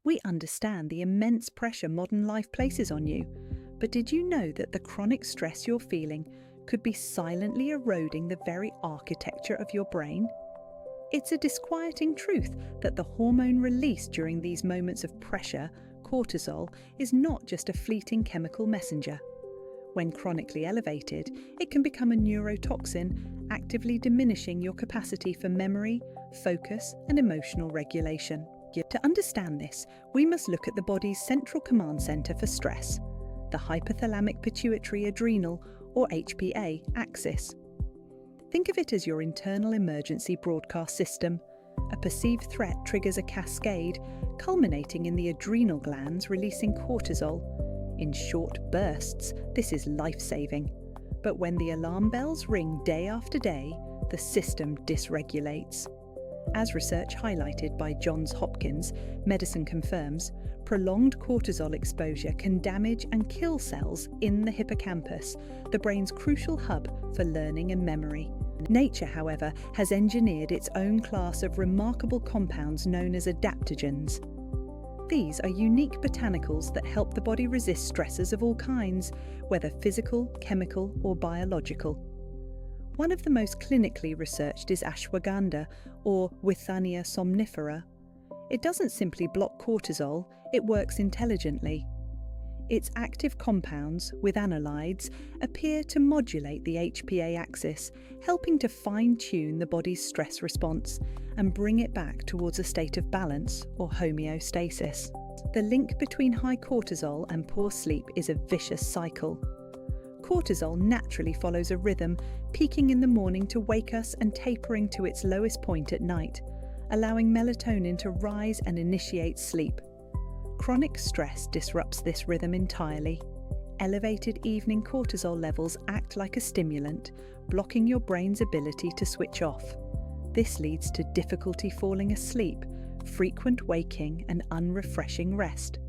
We understand the immense pressure modern life places on you, but did you know that the chronic stress you're feeling could be silently eroding the very architecture of your brain? It's a disquieting truth that the hormone released during these moments of pressure, cortisol, is not just a fleeting chemical messenger. When chronically elevated, it can become a neurotoxin, actively diminishing your capacity for memory, focus, and emotional regulation. To understand this, we must look at the body's central command center for stress, the hypothalamic pituitary adrenal, or HPA, axis. Think of it as your internal emergency broadcast system. A perceived threat triggers a cascade, culminating in the adrenal glands releasing cortisol. In short bursts, this is life-saving. But when the alarm bells ring day after day, the system dysregulates. As research highlighted by Johns Hopkins Medicine confirms, prolonged cortisol exposure can damage and kill cells in the hippocampus, the brain's crucial hub for learning and memory. Nature, however, has engineered its own class of remarkable compounds known as adaptogens. These are unique botanicals that help the body resist stressors of all kinds, whether physical, chemical, or biological. One of the most clinically researched is ashwagandha, or Withania somnifera. It doesn't simply block cortisol, it works intelligently. Its active compounds, withanolides, appear to modulate the HPA axis, helping to fine-tune the body's stress response and bring it back towards a state of balance, or homeostasis. The link between high cortisol and poor sleep is a vicious cycle. Cortisol naturally follows a rhythm, peaking in the morning to wake us and tapering to its lowest point at night, allowing melatonin to rise and initiate sleep. Chronic stress disrupts this rhythm entirely. Elevated evening cortisol levels act like a stimulant, blocking your brain's ability to switch off. This leads to difficulty falling asleep, frequent waking, and unrefreshing rest.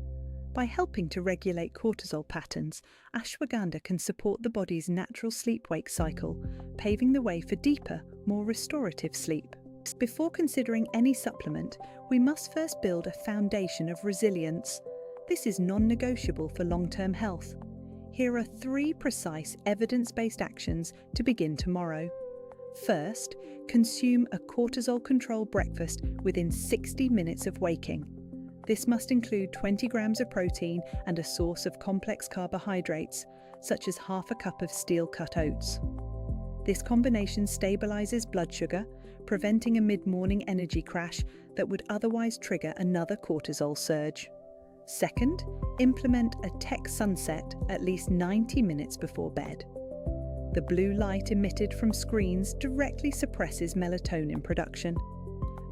By helping to regulate cortisol patterns, ashwagandha can support the body's natural sleep-wake cycle, paving the way for deeper, more restorative sleep. Before considering any supplement, we must first build a foundation of resilience. This is non-negotiable for long-term health. Here are 3 precise evidence-based actions to begin tomorrow. First, consume a cortisol-controlled breakfast within 60 minutes of waking. This must include 20 grams of protein and a source of complex carbohydrates, such as half a cup of steel-cut oats. This combination stabilizes blood sugar, preventing a mid-morning energy crash that would otherwise trigger another cortisol surge. Second, implement a tech sunset at least 90 minutes before bed. The blue light emitted from screens directly suppresses melatonin production.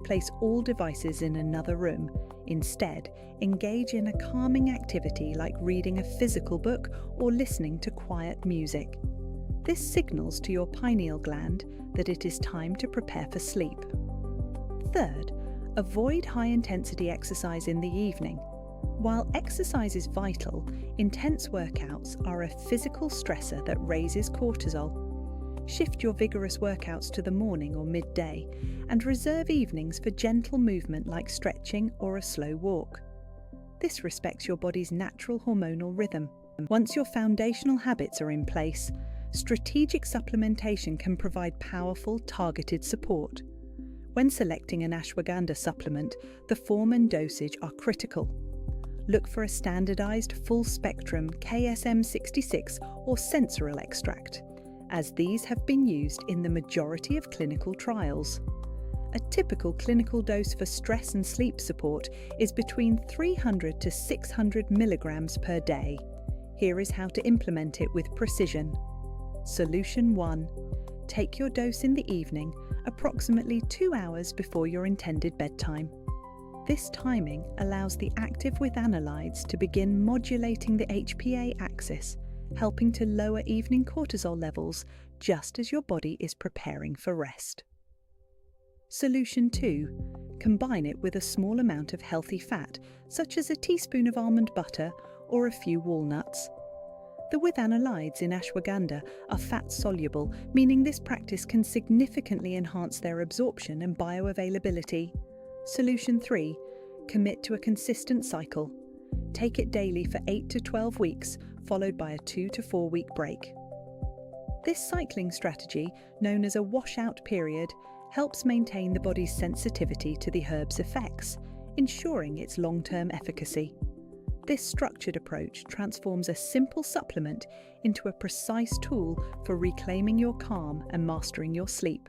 Place all devices in another room. Instead, engage in a calming activity like reading a physical book or listening to quiet music. This signals to your pineal gland that it is time to prepare for sleep. Third, avoid high-intensity exercise in the evening. While exercise is vital, intense workouts are a physical stressor that raises cortisol. Shift your vigorous workouts to the morning or midday, and reserve evenings for gentle movement like stretching or a slow walk. This respects your body's natural hormonal rhythm. Once your foundational habits are in place, strategic supplementation can provide powerful, targeted support. When selecting an ashwagandha supplement, the form and dosage are critical. Look for a standardized full-spectrum KSM66 or sensoril extract, as these have been used in the majority of clinical trials. A typical clinical dose for stress and sleep support is between 300 to 600 milligrams per day. Here is how to implement it with precision. Solution 1. Take your dose in the evening, approximately 2 hours before your intended bedtime. This timing allows the active withanolides to begin modulating the HPA axis, helping to lower evening cortisol levels just as your body is preparing for rest. Solution 2. Combine it with a small amount of healthy fat, such as a teaspoon of almond butter or a few walnuts. The withanolides in ashwagandha are fat-soluble, meaning this practice can significantly enhance their absorption and bioavailability. Solution 3. Commit to a consistent cycle. Take it daily for 8 to 12 weeks, followed by a 2 to 4 week break. This cycling strategy, known as a washout period, helps maintain the body's sensitivity to the herb's effects, ensuring its long-term efficacy. This structured approach transforms a simple supplement into a precise tool for reclaiming your calm and mastering your sleep,